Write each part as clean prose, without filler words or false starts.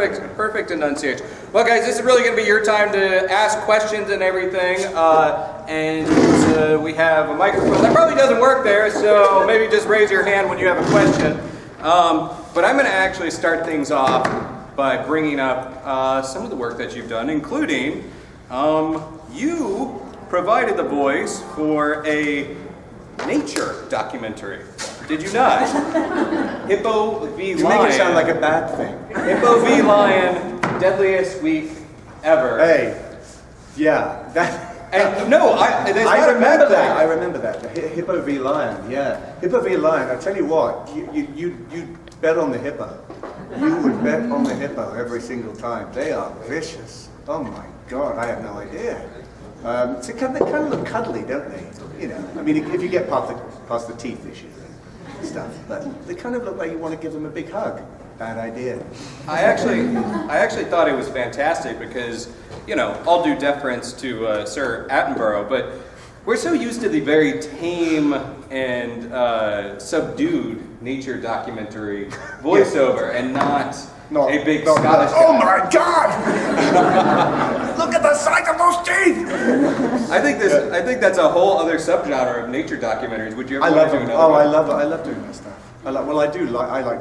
perfect enunciation. Well, guys, this is really going to be your time to ask questions and everything. And we have a microphone that probably doesn't work there, so maybe just raise your hand when you have a question. But I'm going to actually start things off by bringing up some of the work that you've done, including you provided the voice for a nature documentary. Did you not? Hippo v. Lion. You make it sound like a bad thing. Hippo v. Lion, deadliest week ever. Hey, yeah, that. And no, I remember that. I remember that. The Hippo v. Lion. Yeah, Hippo v. Lion. I tell you what, you bet on the hippo. You would bet on the hippo every single time. They are vicious. Oh my God, I have no idea. They kind of look cuddly, don't they? You know, I mean, if you get past the teeth issues and stuff, but they kind of look like you want to give them a big hug. Bad idea. I actually thought it was fantastic because, you know, all due deference to Sir Attenborough, but we're so used to the very tame and subdued nature documentary voiceover, and not a big Scottish guy. Oh my God! Look at the size of those teeth! I think that's a whole other subgenre of nature documentaries. Would you ever want to do another one? I love it. I love doing that stuff. I like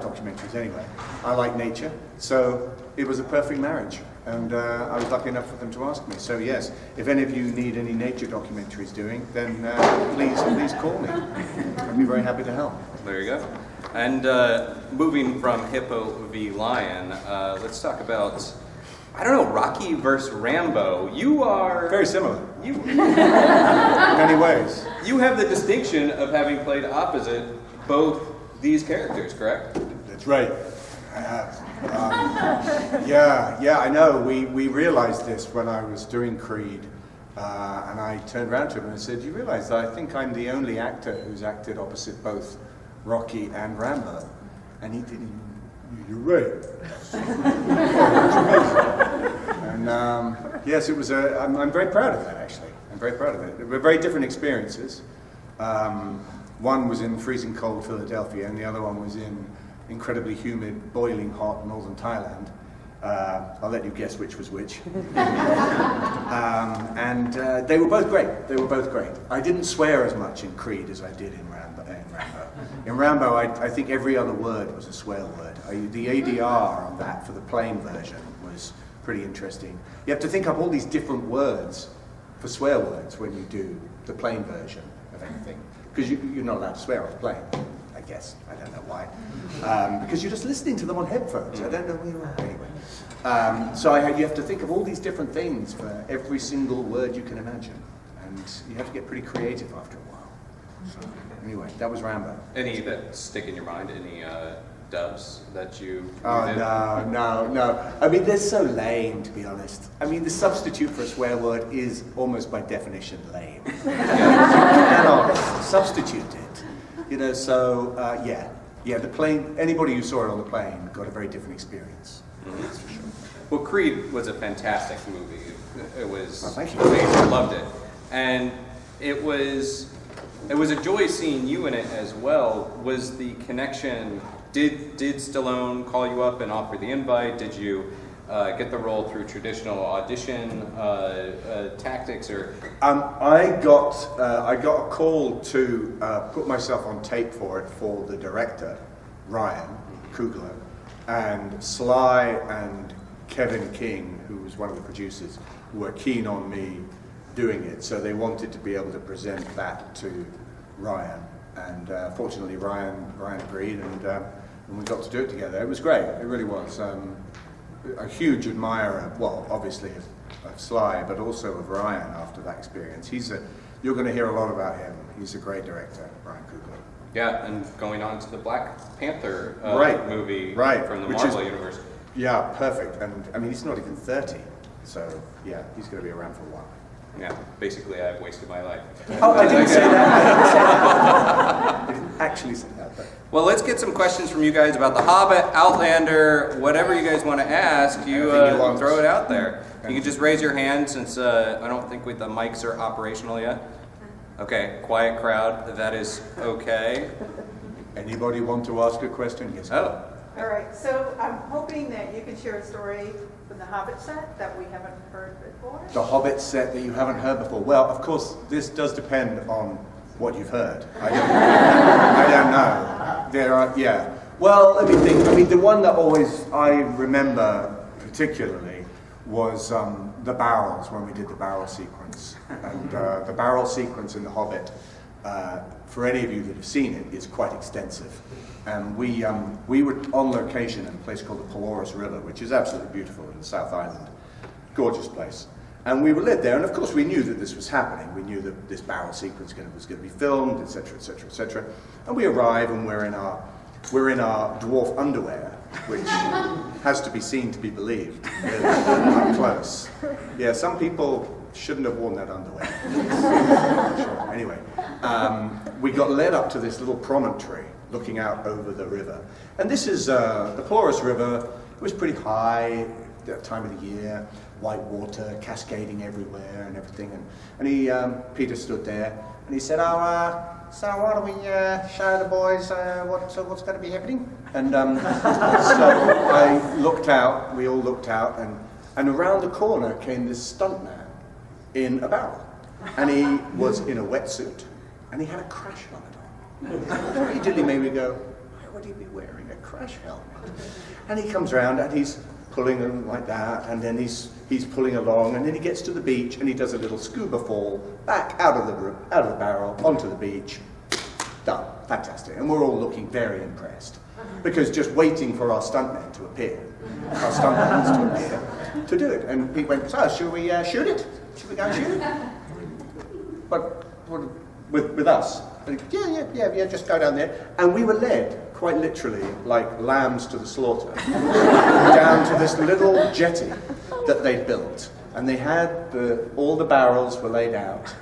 documentaries anyway. I like nature, so it was a perfect marriage. And I was lucky enough for them to ask me. So yes, if any of you need any nature documentaries doing, then please call me. I'd be very happy to help. There you go. And moving from Hippo v. Lion, let's talk about, I don't know, Rocky versus Rambo. You are... Very similar. You, in many ways. You have the distinction of having played opposite both these characters, correct? That's right. I have. Yeah, I know. We realized this when I was doing Creed, and I turned around to him and said, "You realize that I think I'm the only actor who's acted opposite both Rocky and Rambo?" And he didn't. You're right. And yes, it was. I'm very proud of that. Actually, I'm very proud of it. They were very different experiences. One was in freezing cold Philadelphia, and the other one was in incredibly humid, boiling hot northern Thailand. I'll let you guess which was which. And they were both great. I didn't swear as much in Creed as I did in Rambo. In Rambo, I think every other word was a swear word. The ADR on that for the plain version was pretty interesting. You have to think up all these different words for swear words when you do the plain version of anything. Because you're not allowed to swear on the plane, I guess. I don't know why. Because you're just listening to them on headphones. I don't know where you are. Anyway. So you have to think of all these different things for every single word you can imagine. And you have to get pretty creative after a while. So anyway, that was Rambo. Any that stick in your mind? Any dubs that you Oh, did? no. I mean, they're so lame, to be honest. I mean, the substitute for a swear word is almost by definition lame. You cannot substitute it. You know, so, yeah, the plane, anybody who saw it on the plane got a very different experience. Mm-hmm. That's for sure. Well, Creed was a fantastic movie. It was. Oh, thank you. I loved it, and it was a joy seeing you in it as well. Was the connection? Did Stallone call you up and offer the invite? Did you get the role through traditional audition tactics, or? I got a call to put myself on tape for it for the director, Ryan Coogler, and Sly and Kevin King, who was one of the producers, were keen on me doing it. So they wanted to be able to present that to Ryan, and fortunately Ryan agreed, and we got to do it together. It was great. It really was. A huge admirer, well, obviously of Sly, but also of Ryan after that experience. You're going to hear a lot about him. He's a great director, Ryan Coogler. Yeah, and going on to the Black Panther movie from the Marvel universe. Yeah, perfect. And I mean, he's not even 30, so yeah, he's going to be around for a while. Yeah, basically I've wasted my life. Oh, I didn't say that. I didn't actually say that. But. Well, let's get some questions from you guys about The Hobbit, Outlander, whatever you guys want to ask. You throw it out there. You can just raise your hand since I don't think the mics are operational yet. Okay, quiet crowd. That is okay. Anybody want to ask a question? Yes. Oh, All right, so I'm hoping that you can share a story from the Hobbit set that we haven't heard before. The Hobbit set that you haven't heard before. Well, of course, this does depend on what you've heard. I don't know. There are, yeah. Well, let me think. I mean, the one that I remember particularly was the barrels, when we did the barrel sequence. And the barrel sequence in The Hobbit, for any of you that have seen it, is quite extensive. And we were on location in a place called the Pelorus River, which is absolutely beautiful in the South Island. Gorgeous place. And we were led there, and of course we knew that this was happening. We knew that this barrel sequence was going to be filmed, etc., etc., etc. And we arrive, and we're in our dwarf underwear, which has to be seen to be believed, really, up close. Yeah, some people shouldn't have worn that underwear. Sure. Anyway, we got led up to this little promontory looking out over the river. And this is the Pelorus River. It was pretty high at that time of the year, white water cascading everywhere and everything. And Peter stood there and he said, so why don't we show the boys what's going to be happening? And so I looked out, we all looked out, and around the corner came this stuntman in a barrel. And he was in a wetsuit, and he had a crash helmet on. Immediately made me go, why would he be wearing a crash helmet? And he comes around and he's pulling them like that, and then he's pulling along, and then he gets to the beach and he does a little scuba fall back out of the barrel onto the beach. Done. Fantastic. And we're all looking very impressed, because just waiting for our stuntmen to appear, to do it. And Pete went, so should we shoot it? Should we go and shoot it? But with us. Yeah, just go down there. And we were led, quite literally, like lambs to the slaughter, down to this little jetty that they'd built. And they had all the barrels were laid out,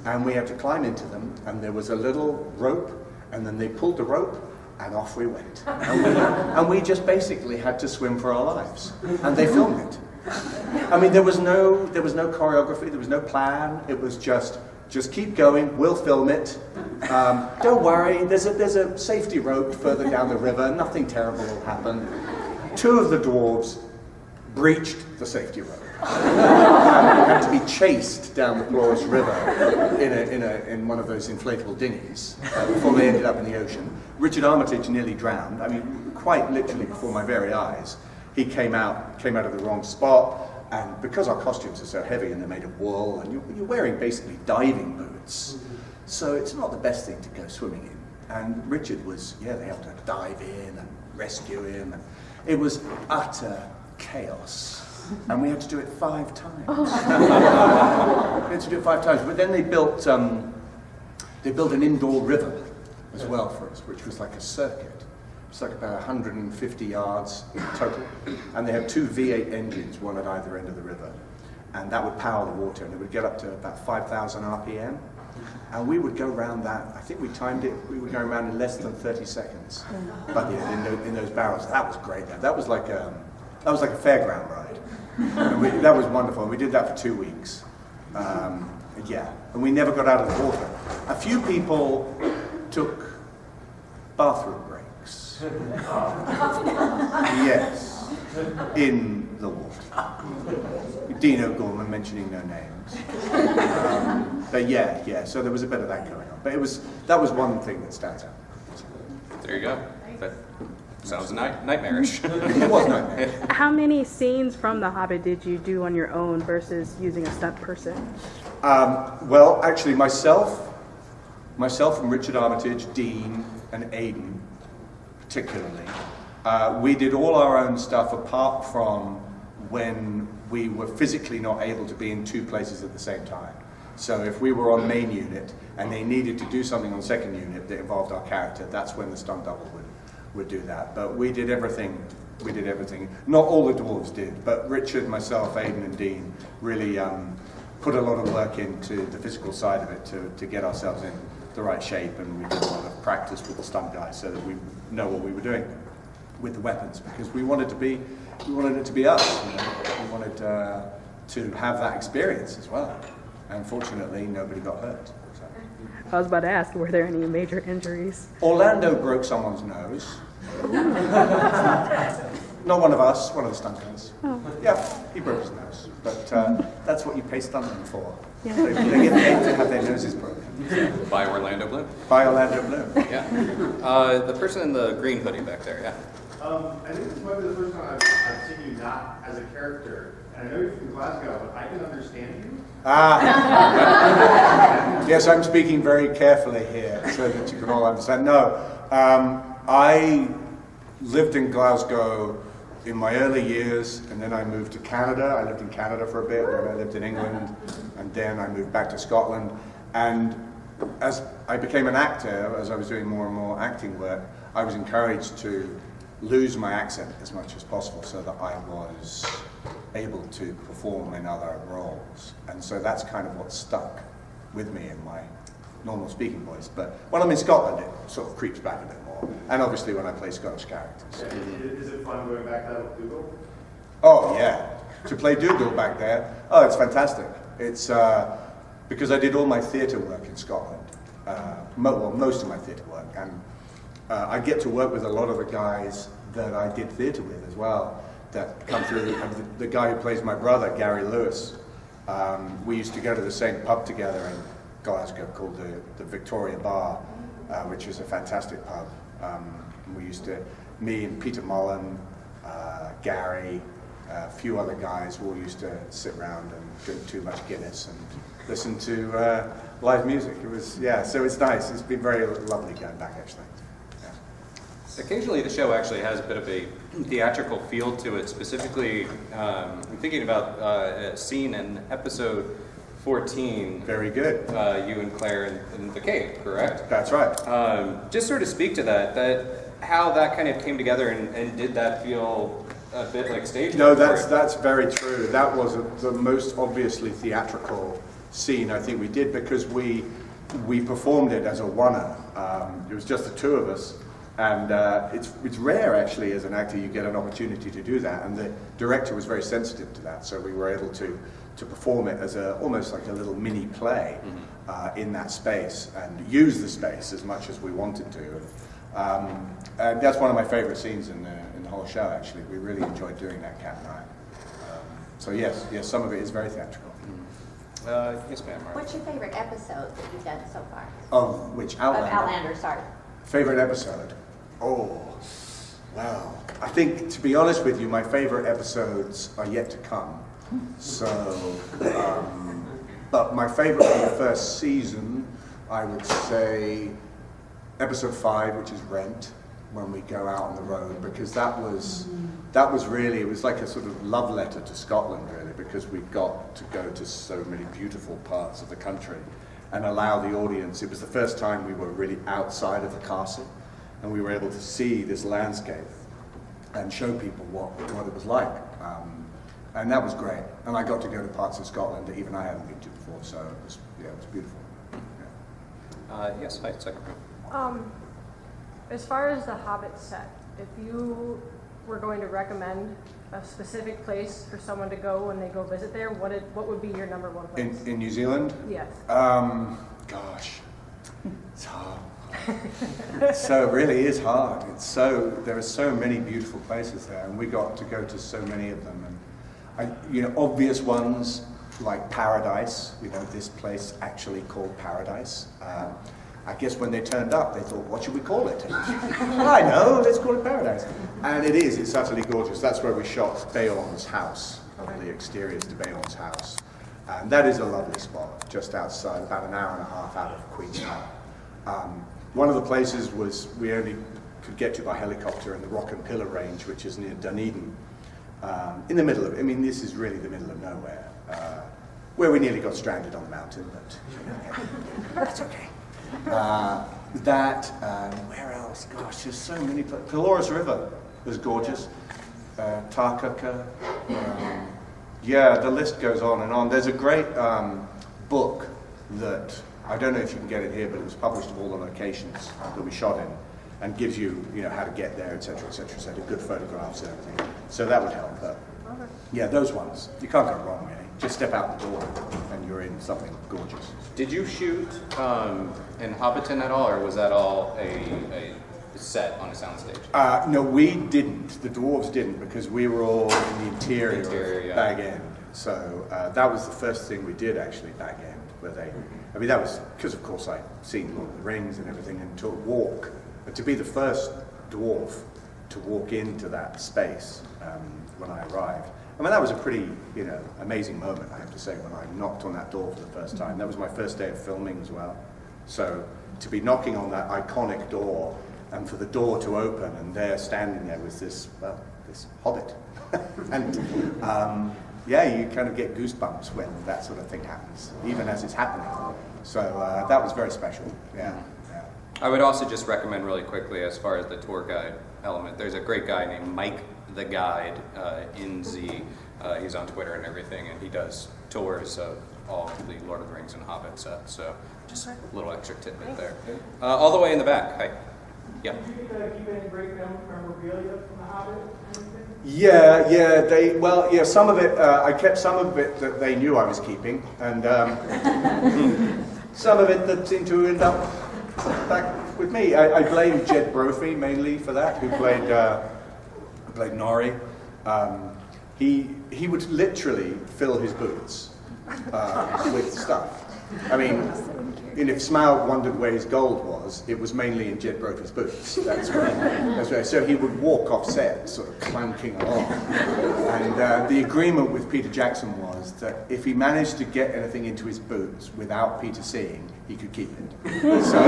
and we had to climb into them, and there was a little rope, and then they pulled the rope, and off we went. And we just basically had to swim for our lives. And they filmed it. I mean, there was no choreography, there was no plan. It was just keep going, we'll film it. Don't worry, there's a safety rope further down the river, nothing terrible will happen. Two of the dwarves breached the safety rope. Had to be chased down the Pelorus River in one of those inflatable dinghies before they ended up in the ocean. Richard Armitage nearly drowned. I mean, quite literally before my very eyes. He came out of the wrong spot, and because our costumes are so heavy and they're made of wool, and you're wearing basically diving boots, so it's not the best thing to go swimming in. And Richard they had to dive in and rescue him. And it was utter chaos. And we had to do it 5 times. But then they built an indoor river as well for us, which was like a circuit. It's like about 150 yards in total. And they had 2 V8 engines, one at either end of the river. And that would power the water, and it would get up to about 5,000 RPM. And we would go around that, I think we timed it, we were going around in less than 30 seconds. But yeah, in those barrels, that was great. That was like a fairground ride. And that was wonderful. We did that for 2 weeks. And we never got out of the water. A few people took bathroom breaks. Yes, in the water. Dean O'Gorman mentioning no names. But yeah, so there was a bit of that going on. But that was one thing that stands out. There you go. That sounds nightmarish. It was nightmarish. How many scenes from The Hobbit did you do on your own versus using a stunt person? Well, actually, myself and Richard Armitage, Dean, and Aidan, particularly, we did all our own stuff apart from when we were physically not able to be in 2 places at the same time. So if we were on main unit and they needed to do something on second unit that involved our character, that's when the stunt double would do that. But we did everything. Not all the dwarves did, but Richard, myself, Aidan, and Dean really put a lot of work into the physical side of it to get ourselves in the right shape, and we did a lot of practice with the stunt guys so that we know what we were doing with the weapons, because we wanted it to be us. We wanted to have that experience as well. And fortunately, nobody got hurt. So. I was about to ask, were there any major injuries? Orlando broke someone's nose. Not one of us, one of the stunt guys. Yeah, he broke his nose. But that's what you pay stuntmen for. Yeah. They get paid to have their noses broken. By Orlando Bloom. By Outlander and Bloom. Yeah. The person in the green hoodie back there, yeah. I think this might be the first time I've seen you not as a character. And I know you're from Glasgow, but I can understand you. Yes, I'm speaking very carefully here so that you can all understand. No, I lived in Glasgow in my early years, and then I moved to Canada. I lived in Canada for a bit, then I lived in England, and then I moved back to Scotland. And as I became an actor, as I was doing more and more acting work, I was encouraged to lose my accent as much as possible so that I was able to perform in other roles. And so that's kind of what stuck with me in my normal speaking voice. But when I'm in Scotland, it sort of creeps back a bit more. And obviously when I play Scottish characters. Is it fun going back to that with Dougal? Oh yeah, to play Dougal back there, oh, it's fantastic. It's because I did all my theatre work in Scotland, most of my theatre work, and I get to work with a lot of the guys that I did theatre with as well, that come through. The guy who plays my brother, Gary Lewis, we used to go to the same pub together in Glasgow called the Victoria Bar, which is a fantastic pub. We used to, me and Peter Mullen, Gary, a few other guys, all used to sit around and drink too much Guinness and listen to live music. It was, yeah, so it's nice. It's been very lovely going back, actually. Yeah. Occasionally the show actually has a bit of a theatrical feel to it. Specifically, I'm thinking about a scene in episode 14. Very good. You and Claire in the cave, correct? That's right. Just sort of speak to that how that kind of came together, and did that feel a bit like stage No, work for it? that's very true. That was the most obviously theatrical scene I think we did, because we performed it as a one-er. It was just the two of us, and it's rare actually as an actor you get an opportunity to do that, and the director was very sensitive to that, so we were able to perform it as almost like a little mini play in that space, and use the space as much as we wanted to. And that's one of my favorite scenes in the whole show, actually. We really enjoyed doing that, Cat and I. So yes, some of it is very theatrical. Yes, ma'am. Right. What's your favorite episode that you've done so far? Of which Outlander? Of Outlander, sorry. Favorite episode? Oh, wow. I think, to be honest with you, my favorite episodes are yet to come. So, but my favorite from the first season, I would say episode 5, which is Rent, when we go out on the road, because that was really, it was like a sort of love letter to Scotland, really, because we got to go to so many beautiful parts of the country and allow the audience. It was the first time we were really outside of the castle, and we were able to see this landscape and show people what it was like. And that was great. And I got to go to parts of Scotland that even I hadn't been to before, so it was beautiful. Yeah. Yes, hi, second row. As far as the Hobbit set, if you were going to recommend a specific place for someone to go when they go visit there, what would be your number one place? In New Zealand? Yes. Gosh, it's hard. So it really is hard. There are so many beautiful places there, and we got to go to so many of them. And obvious ones like Paradise. This place actually called Paradise. I guess when they turned up, they thought, what should we call it? I know, let's call it Paradise. And it is, it's utterly gorgeous. That's where we shot Bayon's house, the exteriors to Bayon's house. And that is a lovely spot, just outside, about an hour and a half out of Queenstown. One of the places we only could get to by helicopter in the Rock and Pillar Range, which is near Dunedin. In the middle of it, this is really the middle of nowhere, where we nearly got stranded on the mountain, but that's okay. Where else? Gosh, there's so many places. Pelorus River was gorgeous. Tarkaka. The list goes on and on. There's a great book that, I don't know if you can get it here, but it was published of all the locations that we shot in, and gives you, how to get there, etc., good photographs and everything. So that would help. But those ones. You can't go wrong, really. Just step out the door and you're in something gorgeous. Did you shoot in Hobbiton at all, or was that all a set on a soundstage? No, we didn't. The dwarves didn't, because we were all in the interior Interior, of yeah. Bag End. So that was the first thing we did, actually, Bag End, where they. I mean, that was because, of course, I'd seen Lord of the Rings and everything, and to be the first dwarf to walk into that space when I arrived. I mean, that was a pretty, amazing moment, I have to say, when I knocked on that door for the first time. That was my first day of filming as well. So to be knocking on that iconic door, and for the door to open, and there, standing there, was this hobbit. And you kind of get goosebumps when that sort of thing happens, even as it's happening. So that was very special, yeah. I would also just recommend really quickly, as far as the tour guide element, there's a great guy named Mike the Guide in Z. He's on Twitter and everything, and he does tours of all the Lord of the Rings and Hobbit sets. So just a little extra tidbit there. All the way in the back. Hi. Yeah. Did you keep any great memorabilia from The Hobbit? Yeah. Some of it, I kept some of it that they knew I was keeping, and some of it that seemed to end up back with me. I blame Jed Brophy mainly for that, who played Nori. He would literally fill his boots with stuff. I mean, and if Smaug wondered where his gold was, it was mainly in Jed Brophy's boots. That's right. So he would walk off set, sort of clanking along. And the agreement with Peter Jackson was that if he managed to get anything into his boots without Peter seeing, he could keep it. So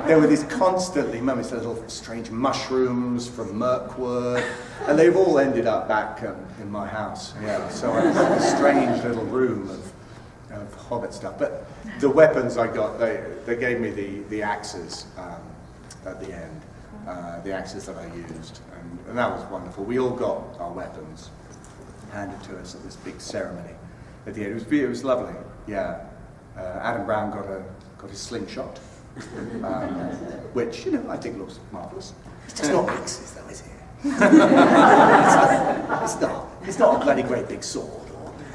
there were these constantly moments, little strange mushrooms from Mirkwood, and they've all ended up back in my house. Yeah. So I had a strange little room of Hobbit stuff, but the weapons I got, they gave me the axes at the end, the axes that I used, and that was wonderful. We all got our weapons handed to us at this big ceremony at the end. It was lovely. Yeah, Adam Brown got his slingshot, which I think looks marvelous. It's just not axes, though, is it? It's not a bloody great big sword.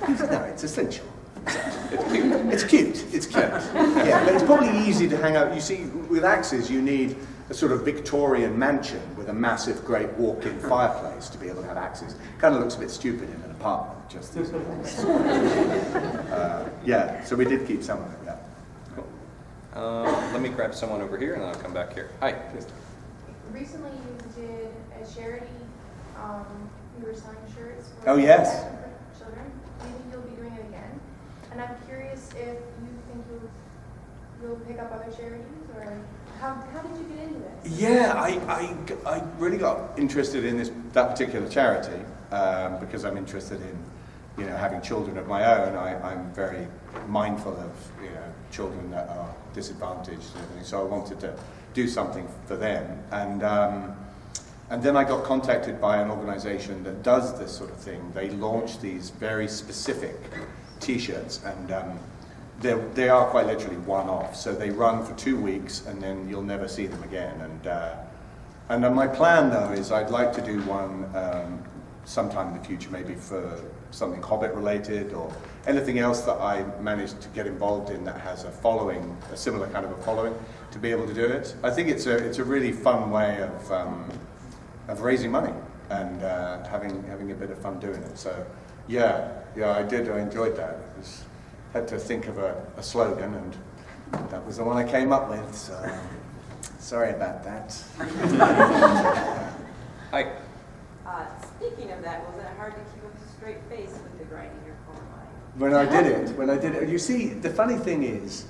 No, it's a slingshot. It's cute. Yeah, but it's probably easy to hang out. You see, with axes, you need a sort of Victorian mansion with a massive, great walk-in fireplace to be able to have axes. Kind of looks a bit stupid in an apartment, just these so we did keep some of it, yeah. Cool. Let me grab someone over here, and then I'll come back here. Hi. Recently you did a charity, you were selling shirts for Yes. children. Do you think you'll be doing it again? And I'm curious if you think you'll pick up other charities, or how did you get into this? Yeah, I really got interested in that particular charity because I'm interested in having children of my own. I'm very mindful of children that are disadvantaged and everything, so I wanted to do something for them. And then I got contacted by an organization that does this sort of thing. They launch these very specific T-shirts, and they are quite literally one-off. So they run for 2 weeks, and then you'll never see them again. And my plan, though, is I'd like to do one sometime in the future, maybe for something Hobbit-related or anything else that I managed to get involved in that has a following, a similar kind of a following, to be able to do it. I think it's a really fun way of raising money and having a bit of fun doing it. So yeah, I did. I enjoyed that. Had to think of a slogan, and that was the one I came up with. So sorry about that. Hi. Speaking of that, was it hard to keep a straight face with the grinding your corn line? When I did it, you see, the funny thing is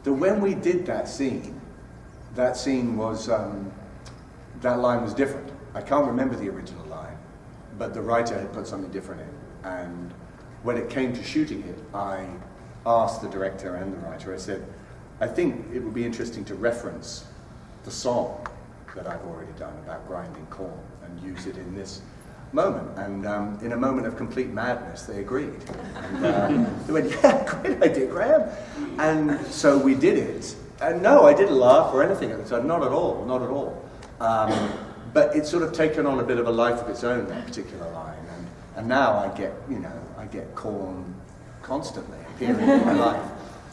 that when we did that scene was, that line was different. I can't remember the original line, but the writer had put something different in. And when it came to shooting it, I asked the director and the writer, I said, I think it would be interesting to reference the song that I've already done about grinding corn and use it in this moment. And in a moment of complete madness, they agreed. And they went, yeah, great idea, Graham. And so we did it. And no, I didn't laugh or anything at the time, not at all. But it's sort of taken on a bit of a life of its own, that particular line. And now I get corn constantly appearing in my life.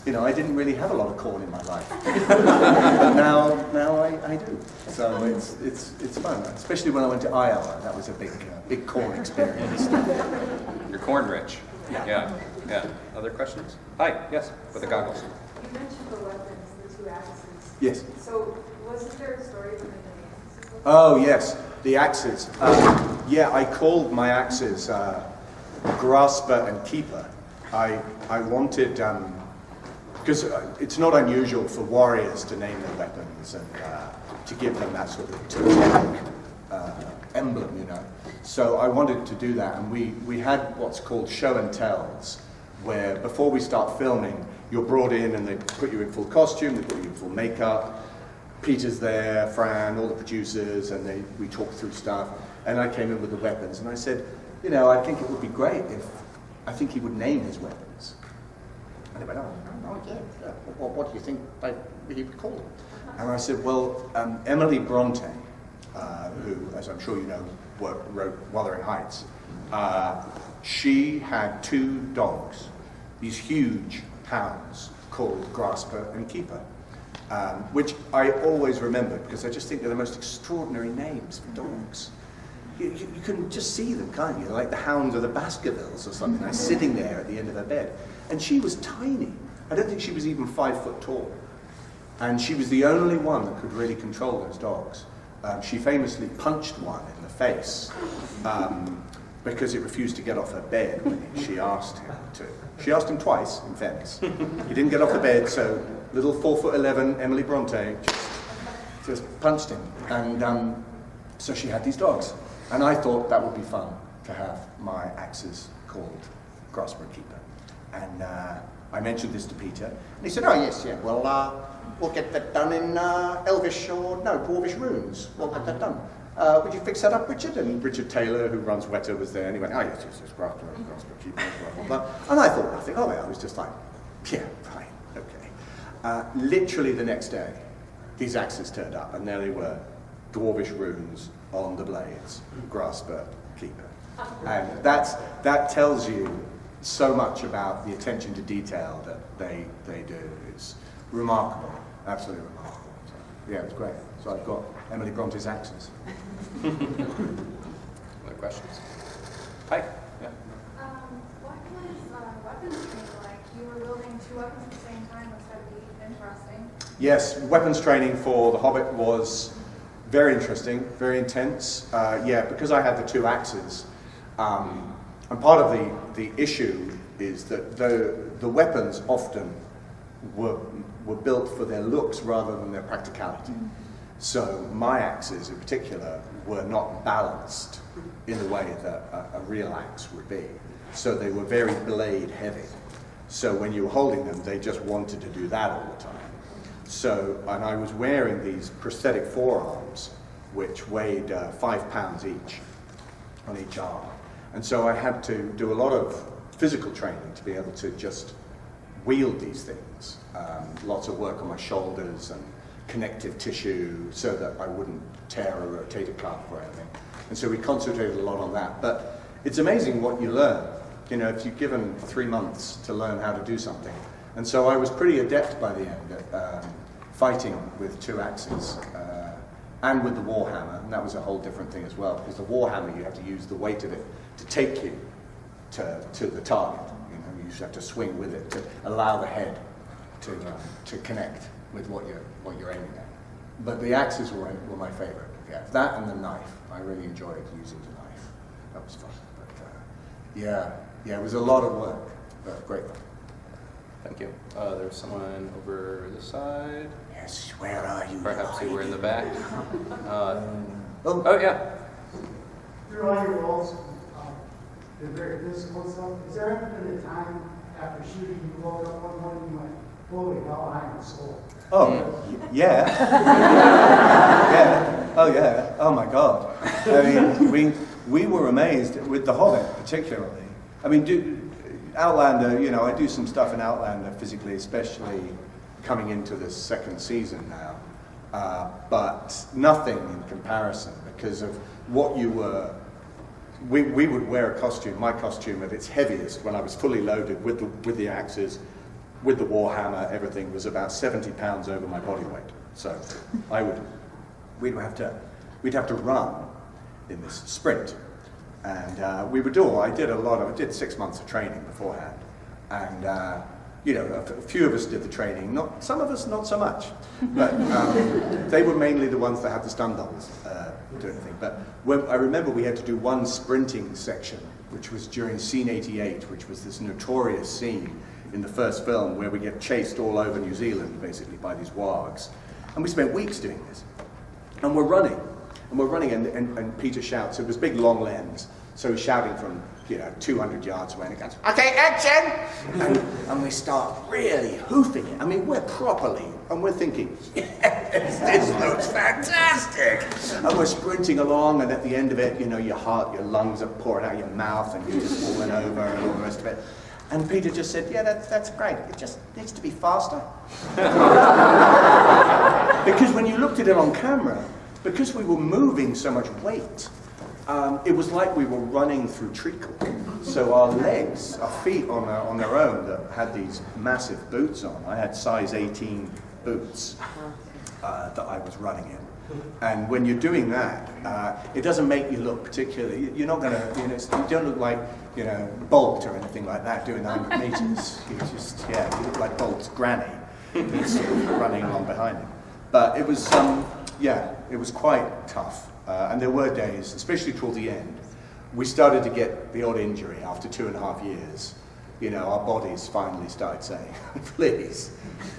I didn't really have a lot of corn in my life, but now I do. So it's fun, especially when I went to Iowa. That was a big corn experience. You're corn rich. Yeah. Other questions? Hi, yes, with the goggles. You mentioned the weapons, the two axes. Yes. So wasn't there a story behind the axes? Oh yes, the axes. I called my axes Grasper and Keeper. I wanted, because it's not unusual for warriors to name their weapons and to give them that sort of totemic emblem, So I wanted to do that, and we had what's called show and tells, where before we start filming, you're brought in and they put you in full costume, they put you in full makeup. Peter's there, Fran, all the producers, and we talk through stuff. And I came in with the weapons, and I said, I think it would be great if I think he would name his weapons. And they went, yeah. What do you think he would call them? And I said, well, Emily Bronte, who, as I'm sure you know, wrote Wuthering Heights, she had 2 dogs, these huge hounds called Grasper and Keeper, which I always remember because I just think they're the most extraordinary names for dogs. You can just see them, can't you? Like the hounds of the Baskervilles or something, like sitting there at the end of her bed. And she was tiny. I don't think she was even 5 foot tall. And she was the only one that could really control those dogs. She famously punched one in the face because it refused to get off her bed when she asked him to. She asked him twice, in fairness. He didn't get off the bed, so little 4'11" Emily Bronte just punched him. And so she had these dogs. And I thought that would be fun to have my axes called Grasper and Keeper. And I mentioned this to Peter, and he said, oh yes, well, we'll get that done in Elvish or, no, Dwarvish runes. We'll get that done. Would you fix that up, Richard? And Richard Taylor, who runs Weta, was there, and he went, oh yes, Grasper Keeper, blah, blah, blah. And I thought nothing of it. I was just like, yeah, fine, okay. Literally the next day, these axes turned up, and there they were, Dwarvish runes on the blades, Grasper, Keeper. And that tells you so much about the attention to detail that they do. It's remarkable, absolutely remarkable. So, yeah, it was great. So I've got Emily Bronte's axes. Other questions? Hi. Yeah. What was weapons training like? You were wielding 2 weapons at the same time. Must that be interesting? Yes, weapons training for The Hobbit was very interesting, very intense. Because I had the 2 axes, and part of the issue is that the weapons often were built for their looks rather than their practicality. So my axes in particular were not balanced in the way that a real axe would be. So they were very blade heavy. So when you were holding them, they just wanted to do that all the time. So, and I was wearing these prosthetic forearms, which weighed 5 pounds each on each arm. And so I had to do a lot of physical training to be able to just wield these things. Lots of work on my shoulders and connective tissue so that I wouldn't tear or rotate a cuff or anything. And so we concentrated a lot on that. But it's amazing what you learn, if you're given 3 months to learn how to do something. And so I was pretty adept by the end at fighting with 2 axes and with the warhammer, and that was a whole different thing as well, because the warhammer, you have to use the weight of it to take you to the target. You just have to swing with it to allow the head to connect with what you're aiming at. But the axes were my favorite. Yeah, that and the knife. I really enjoyed using the knife. That was fun. But it was a lot of work, but great fun. Thank you. There's someone over this side. Yes, where are you? Perhaps you were in the back. Oh, yeah. Through all your roles, the very physical stuff, has there ever been a time after shooting you woke up one morning and you went, holy hell, I am sold? Oh, yeah. Yeah. Oh, yeah. Oh, my God. I mean, we were amazed with The Hobbit, particularly. I mean, Outlander, I do some stuff in Outlander physically, especially coming into this 2nd season now. But nothing in comparison because of what you were. We would wear a costume, my costume at its heaviest when I was fully loaded with the axes, with the Warhammer, everything was about 70 pounds over my body weight. So we'd have to run in this sprint. And I did 6 months of training beforehand. And, a few of us did the training, some of us not so much. But they were mainly the ones that had the stun doubles doing the thing. But I remember we had to do one sprinting section, which was during scene 88, which was this notorious scene in the first film where we get chased all over New Zealand, basically, by these wargs. And we spent weeks doing this. And we're running, and Peter shouts. It was big, long lens, so he's shouting from 200 yards away, and he goes, "Okay, action!" And we start really hoofing it. I mean, we're properly, and we're thinking, "Yes, this looks fantastic!" And we're sprinting along, and at the end of it, your heart, your lungs are pouring out your mouth, and you're just falling over, and all the rest of it. And Peter just said, "Yeah, that's great. It just needs to be faster." Because when you looked at it on camera, because we were moving so much weight, it was like we were running through treacle. So our legs, our feet on their own, that had these massive boots on. I had size 18 boots that I was running in. And when you're doing that, it doesn't make you look particularly, you're not going to, you don't look like, Bolt or anything like that doing 100 meters. You look like Bolt's granny who's running along behind him. But it was, it was quite tough. And there were days, especially toward the end, we started to get the odd injury after 2.5 years. Our bodies finally started saying, "Please,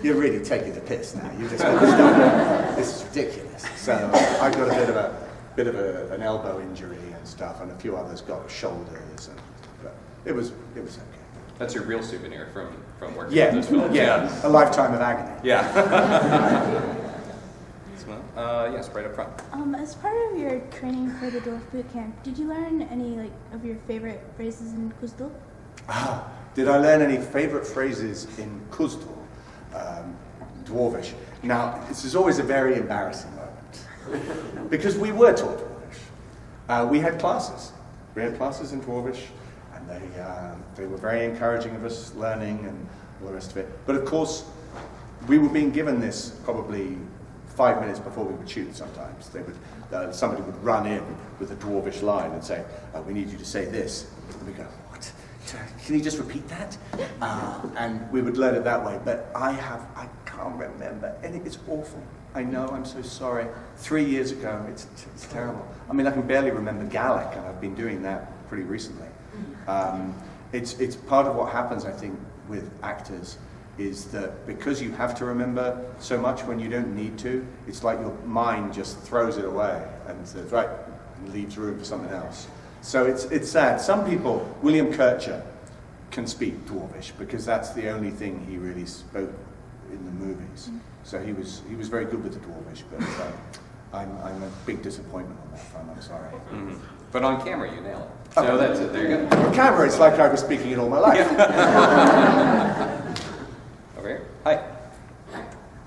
you're really taking the piss now. You just got to stop. This is ridiculous." So I got a bit of an elbow injury and stuff, and a few others got shoulders, but it was okay. That's your real souvenir from working Yeah, on this film. yeah, a lifetime of agony. Yeah. Yes, right up front. As part of your training for the dwarf boot camp, did you learn any of your favorite phrases in Kuzdul? Did I learn any favorite phrases in Kuzdul? Dwarvish. Now, this is always a very embarrassing moment because we were taught Dwarvish. We had classes. We had classes in Dwarvish, and they were very encouraging of us learning and all the rest of it. But of course, we were being given this probably 5 minutes before we would shoot. Sometimes somebody would run in with a Dwarvish line and say, "We need you to say this," and we go, "What? Can you just repeat that?" And we would learn it that way. But I can't remember, and it's awful. I know, I'm so sorry. 3 years ago, it's terrible. I mean, I can barely remember Gaelic, and I've been doing that pretty recently. It's part of what happens, I think, with actors, is that because you have to remember so much when you don't need to, it's like your mind just throws it away and says, right, and leaves room for something else. So it's sad. Some people, William Kircher can speak Dwarvish because that's the only thing he really spoke in the movies. So he was very good with the Dwarvish, but I'm a big disappointment on that front, I'm sorry. Mm-hmm. But on camera, you nail it. So that's it, there you go. On camera, it's like I was speaking it all my life. Over here. Hi.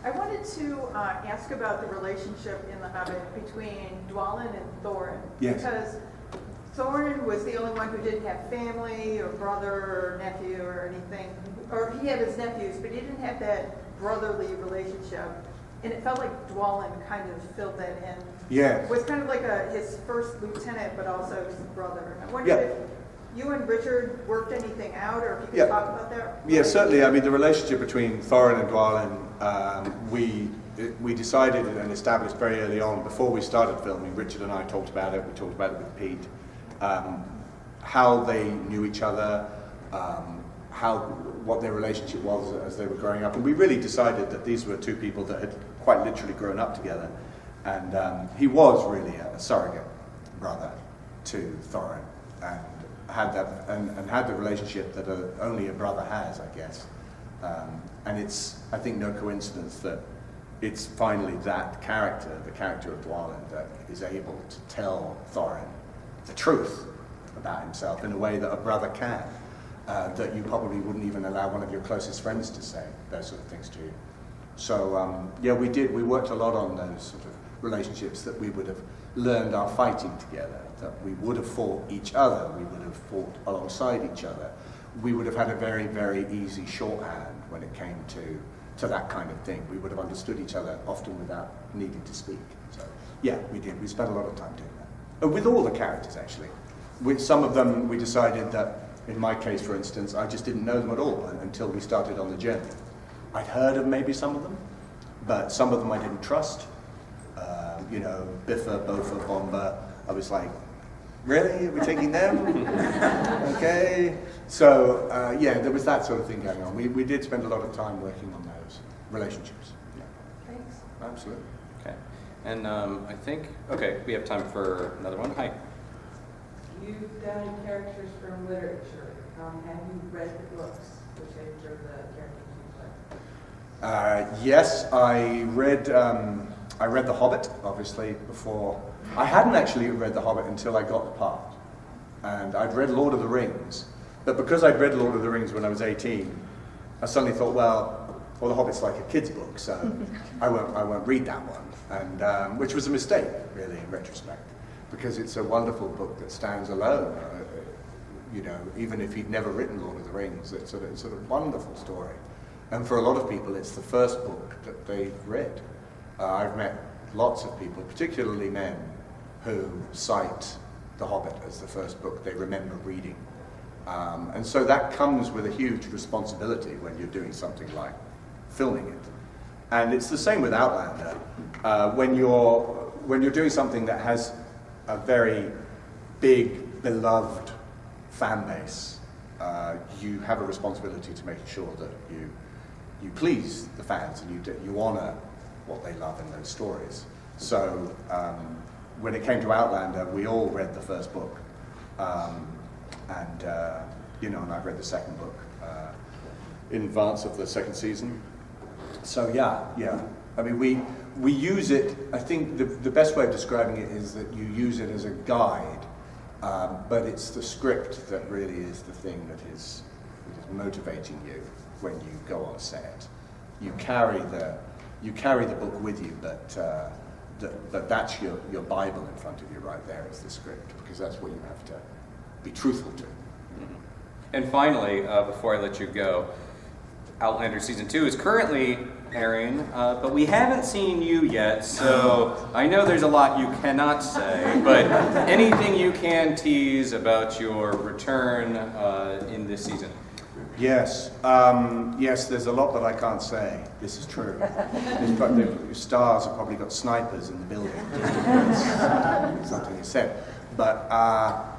I wanted to ask about the relationship in The Hobbit between Dwalin and Thorin. Yes. Because Thorin was the only one who didn't have family or brother or nephew or anything. Or he had his nephews, but he didn't have that brotherly relationship. And it felt like Dwalin kind of filled that in. Yeah. Was kind of like his first lieutenant, but also his brother. I wondered if you and Richard worked anything out, or if you could talk about that. Yeah, certainly. I mean, the relationship between Thorin and Dwalin, we decided and established very early on, before we started filming. Richard and I talked about it. We talked about it with Pete. How they knew each other, what their relationship was as they were growing up, and we really decided that these were two people that had quite literally grown up together. And he was really a surrogate brother to Thorin, and had that and had the relationship that only a brother has, I guess. And it's, I think, no coincidence that it's finally that character, the character of Dwalin, that is able to tell Thorin the truth about himself in a way that a brother can, that you probably wouldn't even allow one of your closest friends to say those sort of things to you. So yeah, we did. We worked a lot on those sort of relationships, that we would have learned our fighting together, that we would have fought each other, we would have fought alongside each other, we would have had a very, very easy shorthand when it came to that kind of thing. We would have understood each other often without needing to speak. So, yeah, we did. We spent a lot of time doing that. With all the characters, actually. With some of them, we decided that, in my case, for instance, I just didn't know them at all until we started on the journey. I'd heard of maybe some of them, but some of them I didn't trust. You know, Biffa, Bofa, Bomba. I was like, really? Are we taking them? Okay. So, yeah, there was that sort of thing going on. We did spend a lot of time working on those relationships. Yeah. Thanks. Absolutely. Okay. And I think, okay, we have time for another one. Hi. You've done characters from literature. Have you read the books which are the characters you play? Yes, I read The Hobbit, obviously, before. I hadn't actually read The Hobbit until I got the part. And I'd read Lord of the Rings. But because I'd read Lord of the Rings when I was 18, I suddenly thought, well, The Hobbit's like a kid's book, so I won't read that one. And which was a mistake, really, in retrospect, because it's a wonderful book that stands alone. You know, even if he'd never written Lord of the Rings, it's a wonderful story. And for a lot of people, it's the first book that they've read. I've met lots of people, particularly men, who cite The Hobbit as the first book they remember reading. And so that comes with a huge responsibility when you're doing something like filming it. And it's the same with Outlander. When you're doing something that has a very big, beloved fan base, you have a responsibility to make sure that you please the fans and you honor what they love in those stories. So when it came to Outlander, we all read the first book, and I've read the second book in advance of the second season. So yeah. I mean, we use it. I think the best way of describing it is that you use it as a guide, but it's the script that really is the thing that is motivating you when you go on set. You carry the book with you, but that's your Bible in front of you right there is the script, because that's what you have to be truthful to. And finally, before I let you go, Outlander Season 2 is currently airing, but we haven't seen you yet, so I know there's a lot you cannot say, but anything you can tease about your return in this season? Yes, there's a lot that I can't say. This is true. The stars have probably got snipers in the building. Something is said. But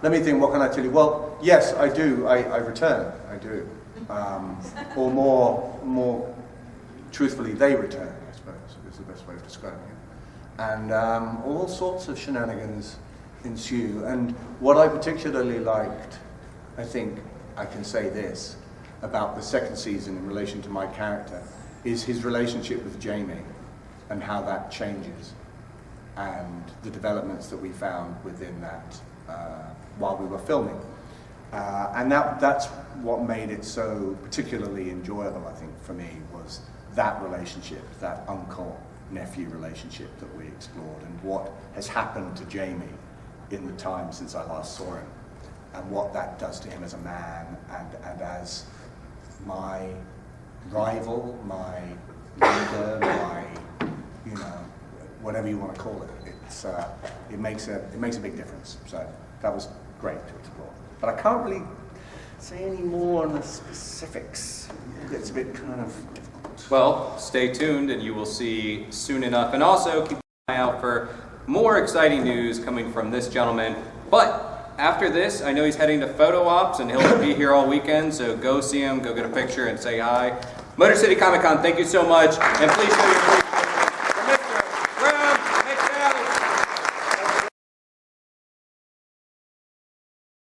let me think, what can I tell you? Well, yes, I do. I return. I do. Or more truthfully, they return, I suppose, is the best way of describing it. And all sorts of shenanigans ensue. And what I particularly liked, I think I can say this, about the second season in relation to my character, is his relationship with Jamie and how that changes, and the developments that we found within that while we were filming. And that's what made it so particularly enjoyable, I think, for me, was that relationship, that uncle-nephew relationship that we explored, and what has happened to Jamie in the time since I last saw him, and what that does to him as a man and as my rival, my leader, my, whatever you want to call it. It makes a big difference. So that was great to explore. But I can't really say any more on the specifics. It's a bit kind of difficult. Well, stay tuned and you will see soon enough. And also keep an eye out for more exciting news coming from this gentleman. But after this, I know he's heading to photo ops and he'll be here all weekend, so go see him, go get a picture and say hi. Motor City Comic Con, thank you so much, and please show your